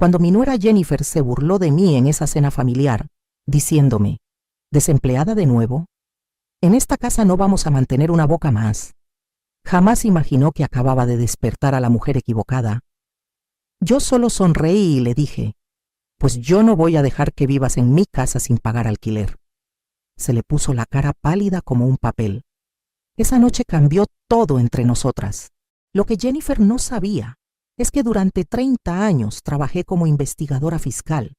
cuando mi nuera Jennifer se burló de mí en esa cena familiar, diciéndome: ¿desempleada de nuevo? En esta casa no vamos a mantener una boca más. Jamás imaginó que acababa de despertar a la mujer equivocada. Yo solo sonreí y le dije: pues yo no voy a dejar que vivas en mi casa sin pagar alquiler. Se le puso la cara pálida como un papel. Esa noche cambió todo entre nosotras. Lo que Jennifer no sabía es que durante 30 años trabajé como investigadora fiscal,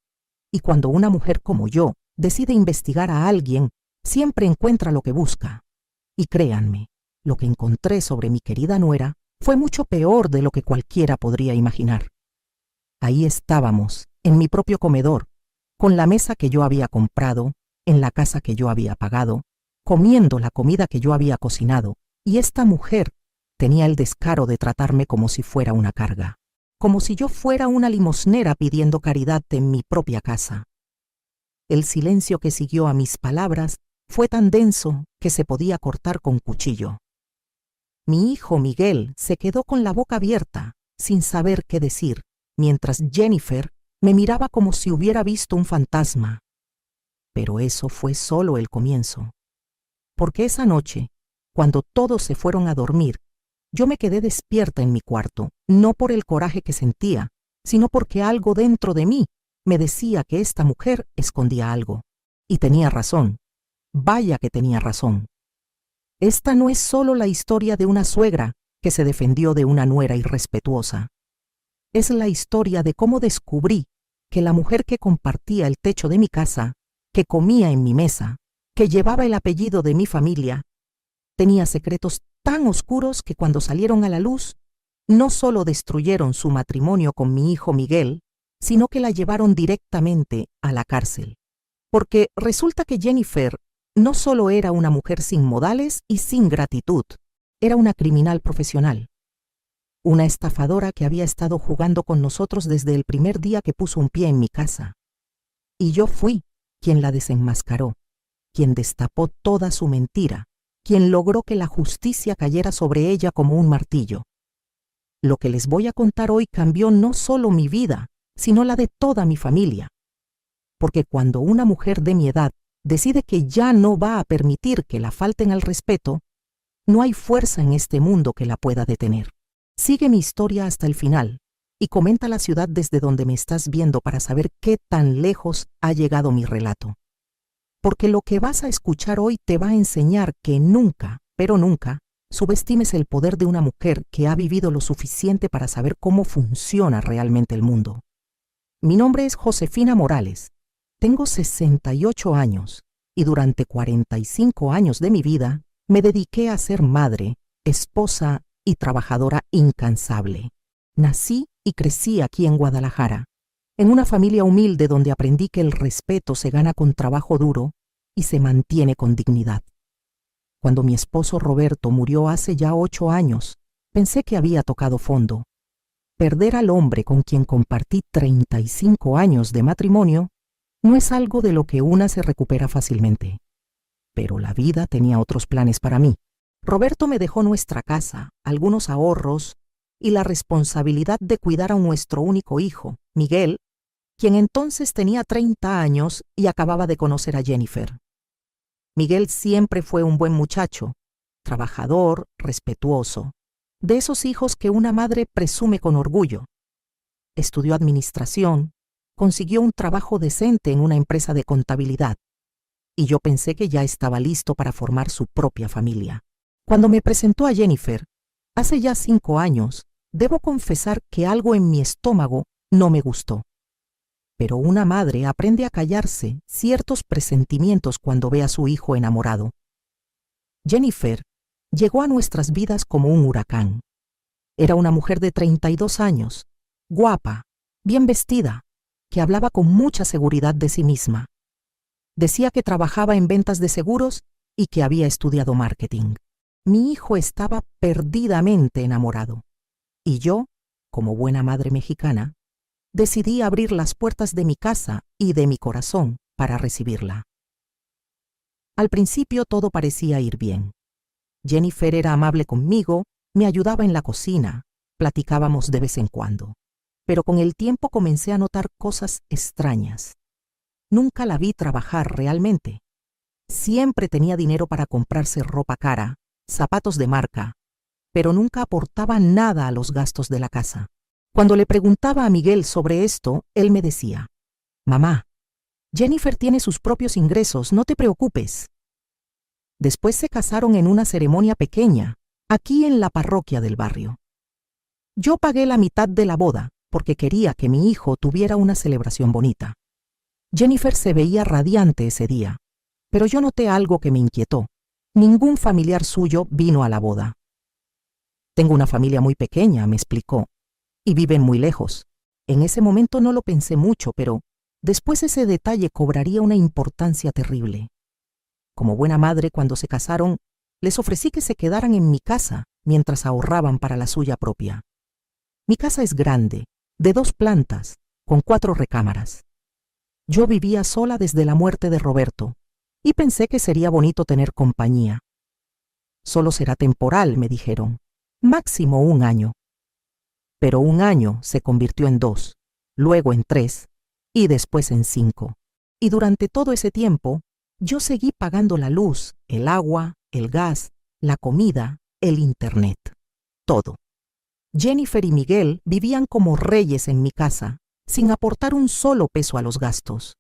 y cuando una mujer como yo decide investigar a alguien, siempre encuentra lo que busca. Y créanme, lo que encontré sobre mi querida nuera fue mucho peor de lo que cualquiera podría imaginar. Ahí estábamos, en mi propio comedor, con la mesa que yo había comprado, en la casa que yo había pagado, comiendo la comida que yo había cocinado, y esta mujer tenía el descaro de tratarme como si fuera una carga, como si yo fuera una limosnera pidiendo caridad en mi propia casa. El silencio que siguió a mis palabras fue tan denso que se podía cortar con cuchillo. Mi hijo Miguel se quedó con la boca abierta, sin saber qué decir, mientras Jennifer me miraba como si hubiera visto un fantasma. Pero eso fue solo el comienzo. Porque esa noche, cuando todos se fueron a dormir, yo me quedé despierta en mi cuarto, no por el coraje que sentía, sino porque algo dentro de mí me decía que esta mujer escondía algo. Y tenía razón. Vaya que tenía razón. Esta no es solo la historia de una suegra que se defendió de una nuera irrespetuosa. Es la historia de cómo descubrí que la mujer que compartía el techo de mi casa, que comía en mi mesa, que llevaba el apellido de mi familia, tenía secretos tan oscuros que cuando salieron a la luz, no solo destruyeron su matrimonio con mi hijo Miguel, sino que la llevaron directamente a la cárcel. Porque resulta que Jennifer no solo era una mujer sin modales y sin gratitud, era una criminal profesional. Una estafadora que había estado jugando con nosotros desde el primer día que puso un pie en mi casa. Y yo fui quien la desenmascaró, quien destapó toda su mentira, quien logró que la justicia cayera sobre ella como un martillo. Lo que les voy a contar hoy cambió no solo mi vida, sino la de toda mi familia. Porque cuando una mujer de mi edad decide que ya no va a permitir que la falten al respeto, no hay fuerza en este mundo que la pueda detener. Sigue mi historia hasta el final y comenta la ciudad desde donde me estás viendo para saber qué tan lejos ha llegado mi relato. Porque lo que vas a escuchar hoy te va a enseñar que nunca, pero nunca, subestimes el poder de una mujer que ha vivido lo suficiente para saber cómo funciona realmente el mundo. Mi nombre es Josefina Morales. Tengo 68 años y durante 45 años de mi vida me dediqué a ser madre, esposa y trabajadora incansable. Nací y crecí aquí en Guadalajara, en una familia humilde donde aprendí que el respeto se gana con trabajo duro y se mantiene con dignidad. Cuando mi esposo Roberto murió hace ya 8 años, pensé que había tocado fondo. Perder al hombre con quien compartí 35 años de matrimonio no es algo de lo que una se recupera fácilmente. Pero la vida tenía otros planes para mí. Roberto me dejó nuestra casa, algunos ahorros y la responsabilidad de cuidar a nuestro único hijo, Miguel, quien entonces tenía 30 años y acababa de conocer a Jennifer. Miguel siempre fue un buen muchacho, trabajador, respetuoso, de esos hijos que una madre presume con orgullo. Estudió administración, consiguió un trabajo decente en una empresa de contabilidad, y yo pensé que ya estaba listo para formar su propia familia. Cuando me presentó a Jennifer, hace ya 5 años, debo confesar que algo en mi estómago no me gustó. Pero una madre aprende a callarse ciertos presentimientos cuando ve a su hijo enamorado. Jennifer llegó a nuestras vidas como un huracán. Era una mujer de 32 años, guapa, bien vestida, que hablaba con mucha seguridad de sí misma. Decía que trabajaba en ventas de seguros y que había estudiado marketing. Mi hijo estaba perdidamente enamorado. Y yo, como buena madre mexicana, decidí abrir las puertas de mi casa y de mi corazón para recibirla. Al principio todo parecía ir bien. Jennifer era amable conmigo, me ayudaba en la cocina, platicábamos de vez en cuando. pero con el tiempo comencé a notar cosas extrañas. Nunca la vi trabajar realmente. Siempre tenía dinero para comprarse ropa cara, zapatos de marca, pero nunca aportaba nada a los gastos de la casa. Cuando le preguntaba a Miguel sobre esto, él me decía: «Mamá, Jennifer tiene sus propios ingresos, no te preocupes». Después se casaron en una ceremonia pequeña, aquí en la parroquia del barrio. Yo pagué la mitad de la boda porque quería que mi hijo tuviera una celebración bonita. Jennifer se veía radiante ese día, pero yo noté algo que me inquietó. Ningún familiar suyo vino a la boda. «Tengo una familia muy pequeña», me explicó, «y viven muy lejos». En ese momento no lo pensé mucho, pero después ese detalle cobraría una importancia terrible. Como buena madre, cuando se casaron, les ofrecí que se quedaran en mi casa mientras ahorraban para la suya propia. Mi casa es grande, de 2 plantas, con 4 recámaras. Yo vivía sola desde la muerte de Roberto, y pensé que sería bonito tener compañía. «Solo será temporal», me dijeron, «máximo 1 año». Pero 1 año se convirtió en 2, luego en 3, y después en 5. Y durante todo ese tiempo, yo seguí pagando la luz, el agua, el gas, la comida, el internet, todo. Jennifer y Miguel vivían como reyes en mi casa, sin aportar un solo peso a los gastos.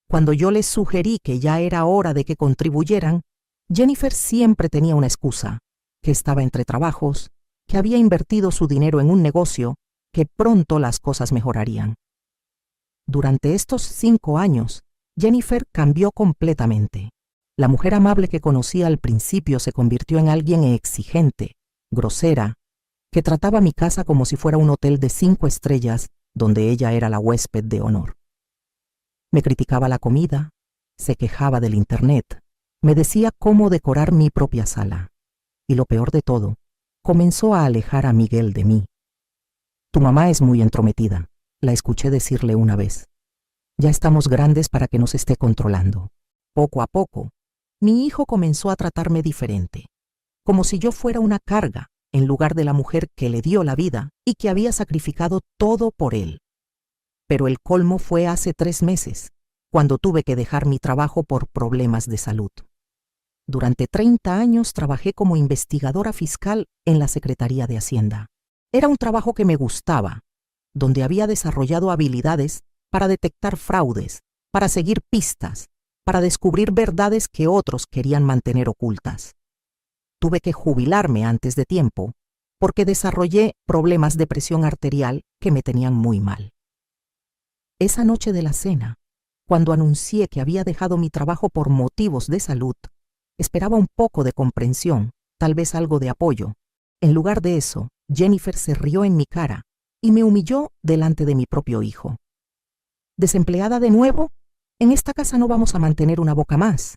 Cuando yo les sugerí que ya era hora de que contribuyeran, Jennifer siempre tenía una excusa: que estaba entre trabajos, que había invertido su dinero en un negocio, que pronto las cosas mejorarían. Durante estos 5 años, Jennifer cambió completamente. La mujer amable que conocí al principio se convirtió en alguien exigente, grosera, que trataba mi casa como si fuera un hotel de 5 estrellas donde ella era la huésped de honor. Me criticaba la comida, se quejaba del internet, me decía cómo decorar mi propia sala. Y lo peor de todo, comenzó a alejar a Miguel de mí. «Tu mamá es muy entrometida», la escuché decirle una vez. «Ya estamos grandes para que nos esté controlando». Poco a poco, mi hijo comenzó a tratarme diferente, como si yo fuera una carga, en lugar de la mujer que le dio la vida y que había sacrificado todo por él. Pero el colmo fue hace 3 meses, cuando tuve que dejar mi trabajo por problemas de salud. Durante 30 años trabajé como investigadora fiscal en la Secretaría de Hacienda. Era un trabajo que me gustaba, donde había desarrollado habilidades para detectar fraudes, para seguir pistas, para descubrir verdades que otros querían mantener ocultas. Tuve que jubilarme antes de tiempo porque desarrollé problemas de presión arterial que me tenían muy mal. Esa noche de la cena, cuando anuncié que había dejado mi trabajo por motivos de salud, esperaba un poco de comprensión, tal vez algo de apoyo. En lugar de eso, Jennifer se rió en mi cara y me humilló delante de mi propio hijo. «¿Desempleada de nuevo? En esta casa no vamos a mantener una boca más».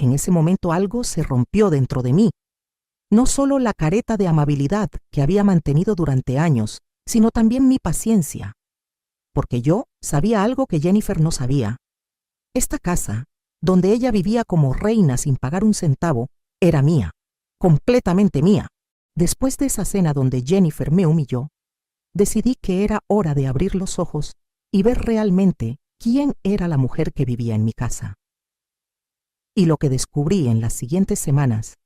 En ese momento algo se rompió dentro de mí. No solo la careta de amabilidad que había mantenido durante años, sino también mi paciencia. Porque yo sabía algo que Jennifer no sabía. Esta casa, donde ella vivía como reina sin pagar un centavo, era mía, completamente mía. Después de esa cena donde Jennifer me humilló, decidí que era hora de abrir los ojos y ver realmente quién era la mujer que vivía en mi casa. Y lo que descubrí en las siguientes semanas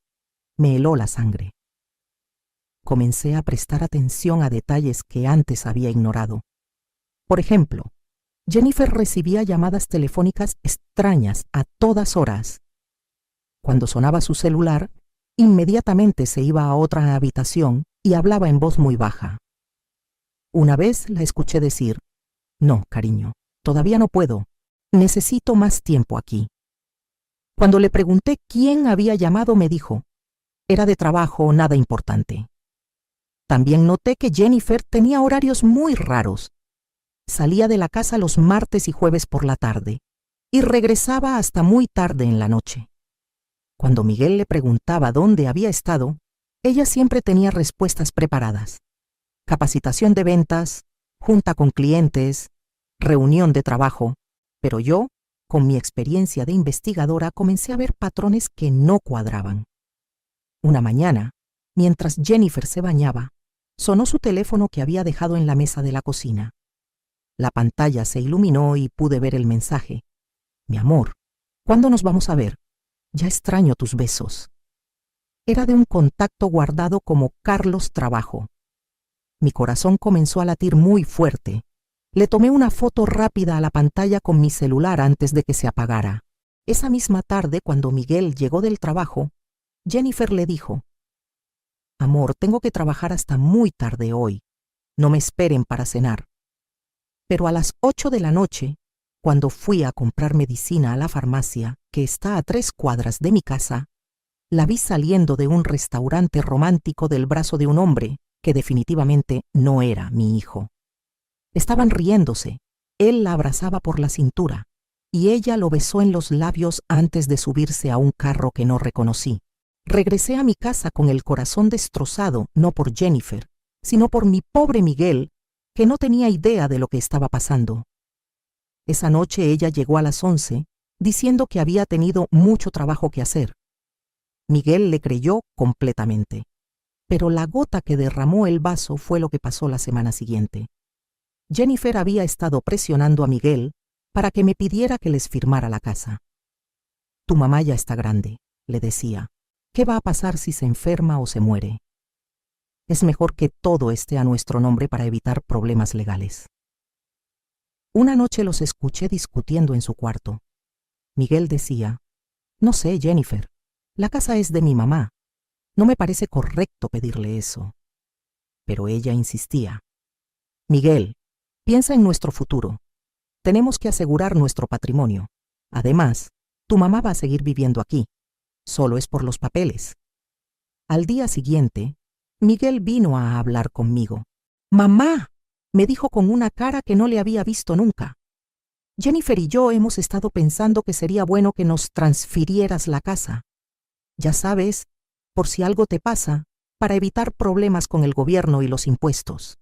me heló la sangre. Comencé a prestar atención a detalles que antes había ignorado. Por ejemplo, Jennifer recibía llamadas telefónicas extrañas a todas horas. Cuando sonaba su celular, inmediatamente se iba a otra habitación y hablaba en voz muy baja. Una vez la escuché decir: «No, cariño, todavía no puedo. Necesito más tiempo aquí». Cuando le pregunté quién había llamado, me dijo: «Era de trabajo, nada importante». También noté que Jennifer tenía horarios muy raros. Salía de la casa los martes y jueves por la tarde y regresaba hasta muy tarde en la noche. Cuando Miguel le preguntaba dónde había estado, ella siempre tenía respuestas preparadas: capacitación de ventas, junta con clientes, reunión de trabajo. Pero yo, con mi experiencia de investigadora, comencé a ver patrones que no cuadraban. Una mañana, mientras Jennifer se bañaba, Sonó su teléfono que había dejado en la mesa de la cocina. La pantalla se iluminó y pude ver el mensaje. Mi amor, ¿cuándo nos vamos a ver? Ya extraño tus besos. Era de un contacto guardado como Carlos Trabajo. Mi corazón comenzó a latir muy fuerte. Le tomé una foto rápida a la pantalla con mi celular antes de que se apagara. Esa misma tarde, cuando Miguel llegó del trabajo, Jennifer le dijo: Amor, tengo que trabajar hasta muy tarde hoy. No me esperen para cenar. Pero a las 8 de la noche, cuando fui a comprar medicina a la farmacia, que está a 3 cuadras de mi casa, la vi saliendo de un restaurante romántico del brazo de un hombre que definitivamente no era mi hijo. Estaban riéndose. Él la abrazaba por la cintura y ella lo besó en los labios antes de subirse a un carro que no reconocí. Regresé a mi casa con el corazón destrozado, no por Jennifer, sino por mi pobre Miguel, que no tenía idea de lo que estaba pasando. Esa noche ella llegó a las 11, diciendo que había tenido mucho trabajo que hacer. Miguel le creyó completamente, pero la gota que derramó el vaso fue lo que pasó la semana siguiente. Jennifer había estado presionando a Miguel para que me pidiera que les firmara la casa. Tu mamá ya está grande, le decía. ¿Qué va a pasar si se enferma o se muere? Es mejor que todo esté a nuestro nombre para evitar problemas legales. Una noche los escuché discutiendo en su cuarto. Miguel decía: No sé, Jennifer, la casa es de mi mamá. No me parece correcto pedirle eso. Pero ella insistía: Miguel, piensa en nuestro futuro. Tenemos que asegurar nuestro patrimonio. Además, tu mamá va a seguir viviendo aquí. Solo es por los papeles. Al día siguiente, Miguel vino a hablar conmigo. «Mamá», me dijo con una cara que no le había visto nunca. «Jennifer y yo hemos estado pensando que sería bueno que nos transfirieras la casa. Ya sabes, por si algo te pasa, para evitar problemas con el gobierno y los impuestos».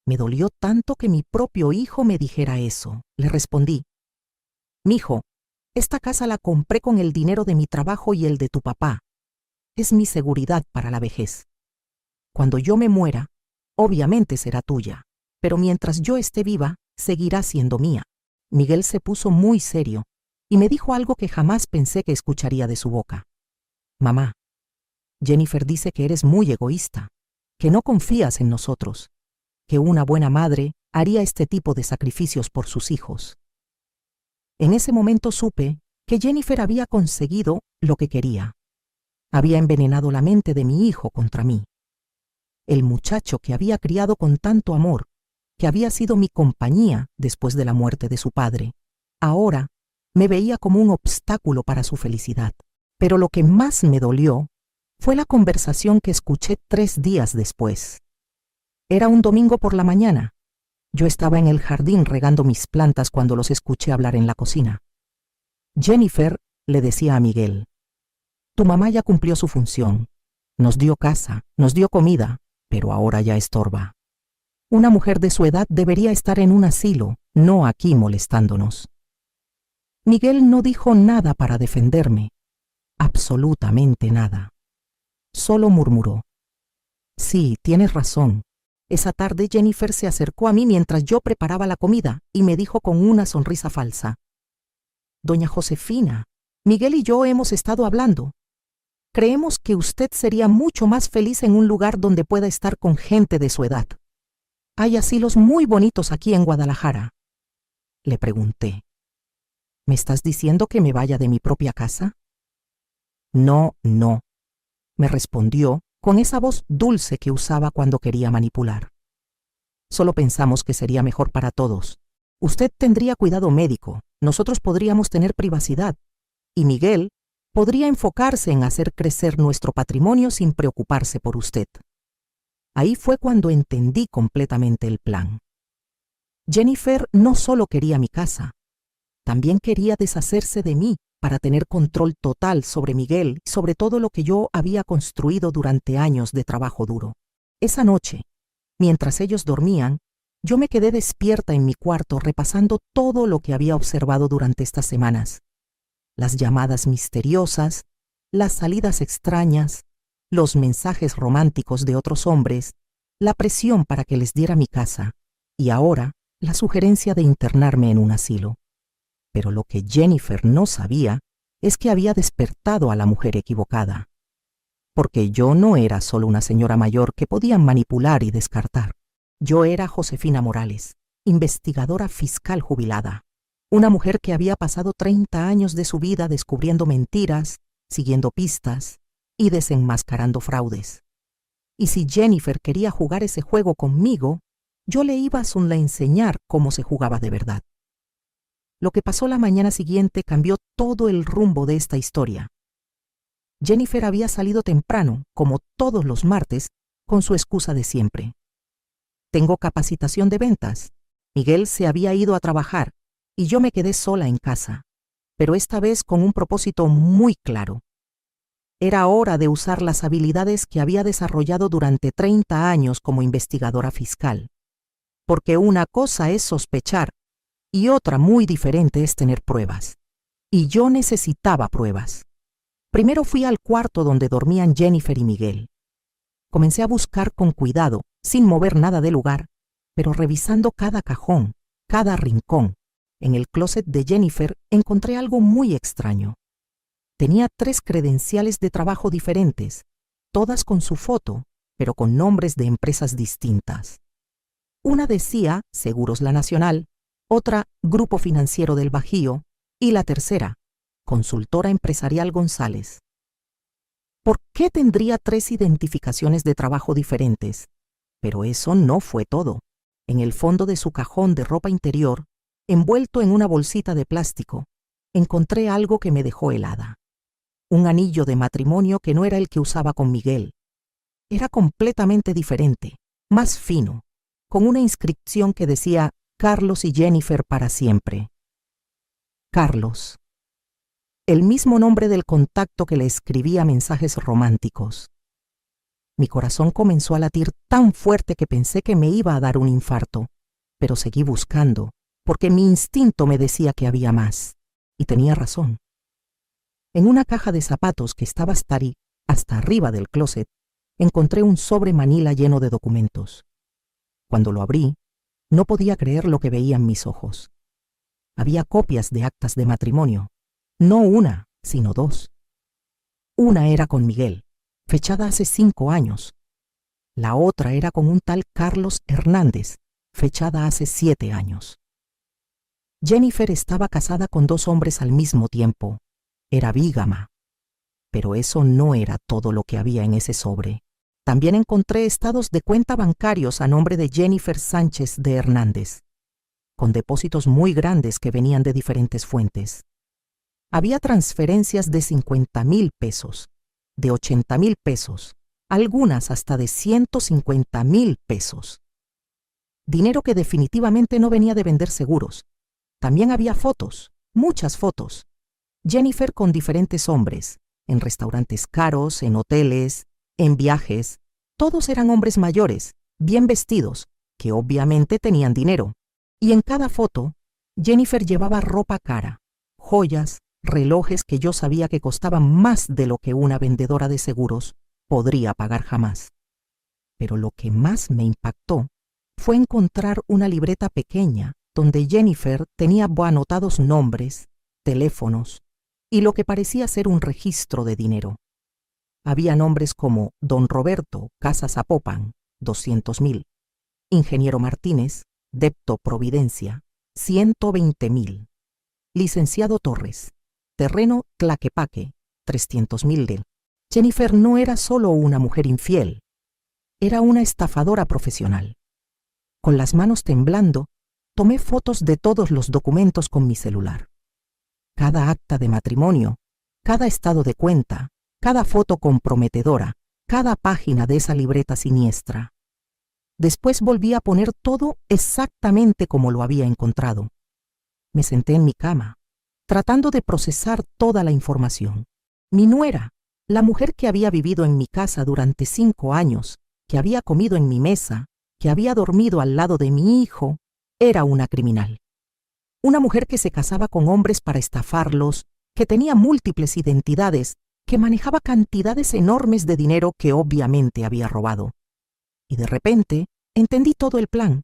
Me dolió tanto que mi propio hijo me dijera eso. Le respondí: «Mijo, esta casa la compré con el dinero de mi trabajo y el de tu papá. Es mi seguridad para la vejez. Cuando yo me muera, obviamente será tuya, pero mientras yo esté viva, seguirá siendo mía». Miguel se puso muy serio y me dijo algo que jamás pensé que escucharía de su boca. «Mamá, Jennifer dice que eres muy egoísta, que no confías en nosotros, que una buena madre haría este tipo de sacrificios por sus hijos». En ese momento supe que Jennifer había conseguido lo que quería. Había envenenado la mente de mi hijo contra mí. El muchacho que había criado con tanto amor, que había sido mi compañía después de la muerte de su padre, ahora me veía como un obstáculo para su felicidad. Pero lo que más me dolió fue la conversación que escuché 3 días después. Era un domingo por la mañana. Yo estaba en el jardín regando mis plantas cuando los escuché hablar en la cocina. Jennifer le decía a Miguel: «Tu mamá ya cumplió su función. Nos dio casa, nos dio comida, pero ahora ya estorba. Una mujer de su edad debería estar en un asilo, no aquí molestándonos». Miguel no dijo nada para defenderme, absolutamente nada. Solo murmuró: «Sí, tienes razón». Esa tarde Jennifer se acercó a mí mientras yo preparaba la comida y me dijo con una sonrisa falsa: «Doña Josefina, Miguel y yo hemos estado hablando. Creemos que usted sería mucho más feliz en un lugar donde pueda estar con gente de su edad. Hay asilos muy bonitos aquí en Guadalajara». Le pregunté: «¿Me estás diciendo que me vaya de mi propia casa?» «No, no», me respondió con esa voz dulce que usaba cuando quería manipular. «Solo pensamos que sería mejor para todos. Usted tendría cuidado médico, nosotros podríamos tener privacidad, y Miguel podría enfocarse en hacer crecer nuestro patrimonio sin preocuparse por usted». Ahí fue cuando entendí completamente el plan. Jennifer no solo quería mi casa, también quería deshacerse de mí para tener control total sobre Miguel y sobre todo lo que yo había construido durante años de trabajo duro. Esa noche, mientras ellos dormían, yo me quedé despierta en mi cuarto repasando todo lo que había observado durante estas semanas. Las llamadas misteriosas, las salidas extrañas, los mensajes románticos de otros hombres la presión para que les diera mi casa y ahora la sugerencia de internarme en un asilo. Pero lo que Jennifer no sabía es que había despertado a la mujer equivocada. Porque yo no era solo una señora mayor que podían manipular y descartar. Yo era Josefina Morales, investigadora fiscal jubilada. Una mujer que había pasado 30 años de su vida descubriendo mentiras, siguiendo pistas y desenmascarando fraudes. Y si Jennifer quería jugar ese juego conmigo, yo le iba a enseñar cómo se jugaba de verdad. Lo que pasó la mañana siguiente cambió todo el rumbo de esta historia. Jennifer había salido temprano, como todos los martes, con su excusa de siempre. Tengo capacitación de ventas. Miguel se había ido a trabajar y yo me quedé sola en casa, pero esta vez con un propósito muy claro. Era hora de usar las habilidades que había desarrollado durante 30 años como investigadora fiscal. Porque una cosa es sospechar y otra muy diferente es tener pruebas. Y yo necesitaba pruebas. Primero fui al cuarto donde dormían Jennifer y Miguel. Comencé a buscar con cuidado, sin mover nada del lugar, pero revisando cada cajón, cada rincón. En el closet de Jennifer encontré algo muy extraño. Tenía 3 credenciales de trabajo diferentes, todas con su foto, pero con nombres de empresas distintas. Una decía Seguros La Nacional, otra Grupo Financiero del Bajío y la tercera, Consultora Empresarial González. ¿Por qué tendría 3 identificaciones de trabajo diferentes? Pero eso no fue todo. En el fondo de su cajón de ropa interior, envuelto en una bolsita de plástico, encontré algo que me dejó helada. Un anillo de matrimonio que no era el que usaba con Miguel. Era completamente diferente, más fino, con una inscripción que decía Carlos y Jennifer para siempre. Carlos. El mismo nombre del contacto que le escribía mensajes románticos. Mi corazón comenzó a latir tan fuerte que pensé que me iba a dar un infarto, pero seguí buscando, porque mi instinto me decía que había más, y tenía razón. En una caja de zapatos que estaba hasta arriba del closet, encontré un sobre manila lleno de documentos. Cuando lo abrí, no podía creer lo que veían mis ojos. Había copias de actas de matrimonio, no una, sino 2. Una era con Miguel, fechada hace 5 años. La otra era con un tal Carlos Hernández, fechada hace 7 años. Jennifer estaba casada con 2 hombres al mismo tiempo. Era bígama. Pero eso no era todo lo que había en ese sobre. También encontré estados de cuenta bancarios a nombre de Jennifer Sánchez de Hernández, con depósitos muy grandes que venían de diferentes fuentes. Había transferencias de 50,000 pesos, de 80,000 pesos, algunas hasta de 150,000 pesos. Dinero que definitivamente no venía de vender seguros. También había fotos, muchas fotos. Jennifer con diferentes hombres, en restaurantes caros, en hoteles, en viajes. Todos eran hombres mayores, bien vestidos, que obviamente tenían dinero. Y en cada foto, Jennifer llevaba ropa cara, joyas, relojes que yo sabía que costaban más de lo que una vendedora de seguros podría pagar jamás. Pero lo que más me impactó fue encontrar una libreta pequeña donde Jennifer tenía anotados nombres, teléfonos y lo que parecía ser un registro de dinero. Había nombres como Don Roberto Casa Zapopan, 200,000, Ingeniero Martínez, Depto Providencia, 120,000, Licenciado Torres, Terreno Tlaquepaque, 300,000 de. Jennifer no era solo una mujer infiel, era una estafadora profesional. Con las manos temblando, tomé fotos de todos los documentos con mi celular. Cada acta de matrimonio, cada estado de cuenta, cada foto comprometedora, cada página de esa libreta siniestra. Después volví a poner todo exactamente como lo había encontrado. Me senté en mi cama, tratando de procesar toda la información. Mi nuera, la mujer que había vivido en mi casa durante 5 años, que había comido en mi mesa, que había dormido al lado de mi hijo, era una criminal. Una mujer que se casaba con hombres para estafarlos, que tenía múltiples identidades, que manejaba cantidades enormes de dinero que obviamente había robado. Y de repente, entendí todo el plan.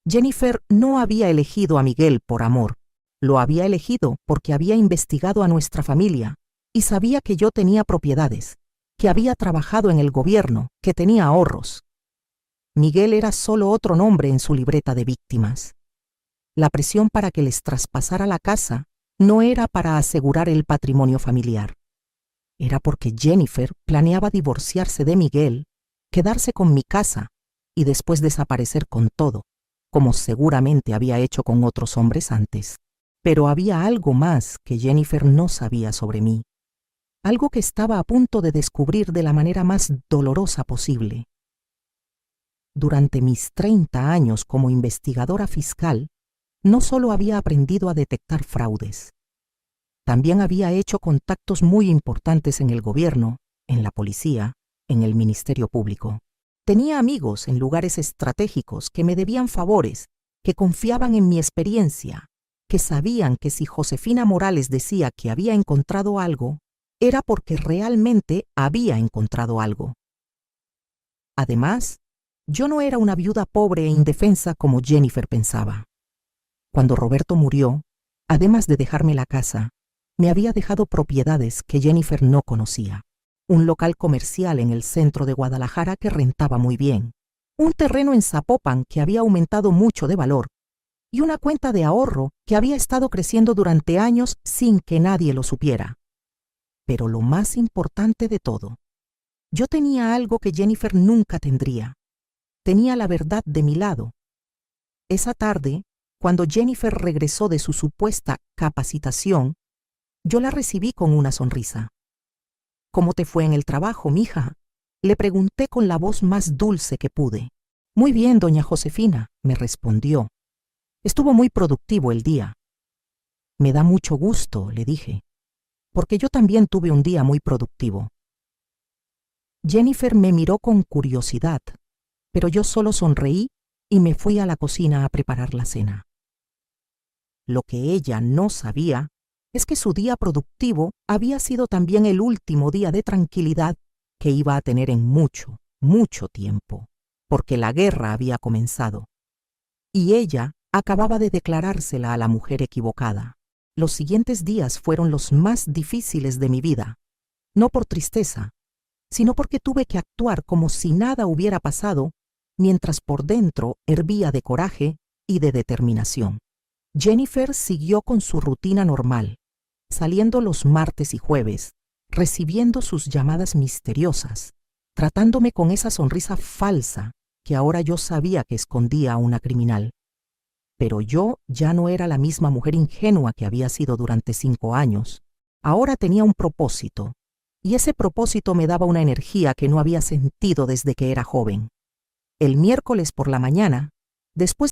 Jennifer no había elegido a Miguel por amor. Lo había elegido porque había investigado a nuestra familia y sabía que yo tenía propiedades, que había trabajado en el gobierno, que tenía ahorros. Miguel era solo otro nombre en su libreta de víctimas. La presión para que les traspasara la casa no era para asegurar el patrimonio familiar. Era porque Jennifer planeaba divorciarse de Miguel, quedarse con mi casa y después desaparecer con todo, como seguramente había hecho con otros hombres antes. Pero había algo más que Jennifer no sabía sobre mí. Algo que estaba a punto de descubrir de la manera más dolorosa posible. Durante mis 30 años como investigadora fiscal, no solo había aprendido a detectar fraudes, también había hecho contactos muy importantes en el gobierno, en la policía, en el Ministerio Público. Tenía amigos en lugares estratégicos que me debían favores, que confiaban en mi experiencia, que sabían que si Josefina Morales decía que había encontrado algo, era porque realmente había encontrado algo. Además, yo no era una viuda pobre e indefensa como Jennifer pensaba. Cuando Roberto murió, además de dejarme la casa, me había dejado propiedades que Jennifer no conocía. Un local comercial en el centro de Guadalajara que rentaba muy bien, un terreno en Zapopan que había aumentado mucho de valor y una cuenta de ahorro que había estado creciendo durante años sin que nadie lo supiera. Pero lo más importante de todo, yo tenía algo que Jennifer nunca tendría. Tenía la verdad de mi lado. Esa tarde, cuando Jennifer regresó de su supuesta capacitación, yo la recibí con una sonrisa. «¿Cómo te fue en el trabajo, mija?», le pregunté con la voz más dulce que pude. «Muy bien, doña Josefina», me respondió. «Estuvo muy productivo el día». «Me da mucho gusto», le dije, «porque yo también tuve un día muy productivo». Jennifer me miró con curiosidad, pero yo solo sonreí y me fui a la cocina a preparar la cena. Lo que ella no sabía es que su día productivo había sido también el último día de tranquilidad que iba a tener en mucho, mucho tiempo, porque la guerra había comenzado. Y ella acababa de declarársela a la mujer equivocada. Los siguientes días fueron los más difíciles de mi vida, no por tristeza, sino porque tuve que actuar como si nada hubiera pasado, mientras por dentro hervía de coraje y de determinación. Jennifer siguió con su rutina normal, saliendo los martes y jueves, recibiendo sus llamadas misteriosas, tratándome con esa sonrisa falsa que ahora yo sabía que escondía a una criminal. Pero yo ya no era la misma mujer ingenua que había sido durante 5 años. Ahora tenía un propósito, y ese propósito me daba una energía que no había sentido desde que era joven. El miércoles por la mañana, después